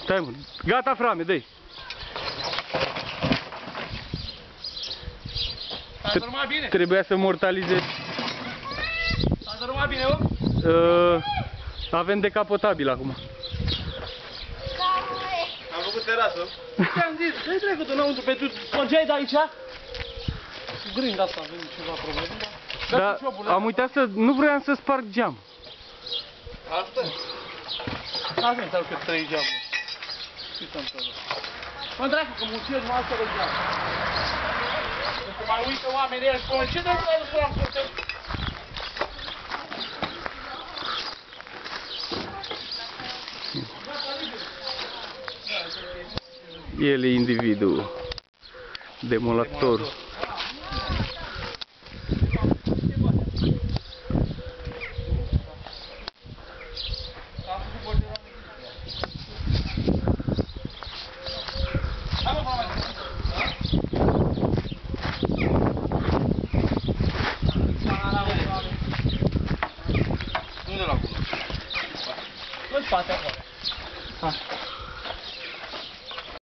Stai, mă. Gata, frame, dă-i. S-a dormat bine? Trebuia să mortalizezi. S-a dormat bine, om? Avem decapotabil acum. Am făcut terasă. Ți-am zis, dă-i trecut înăuntru, pentru congeai de aici? Grind asta, avem ceva probleme, da? Dar am uitat să... Nu vroiam să sparg geam. Asta? Avem sau că 3 geamuri. Ce s-a întâmplat? Mă dracu, că muncesc mai asta de geam. Dacă mai uită oamenii ăia și spune, ce de-am mai lucrat cu tău? El e individul. Demolatorul. Unde l-am pus? În spate acolo.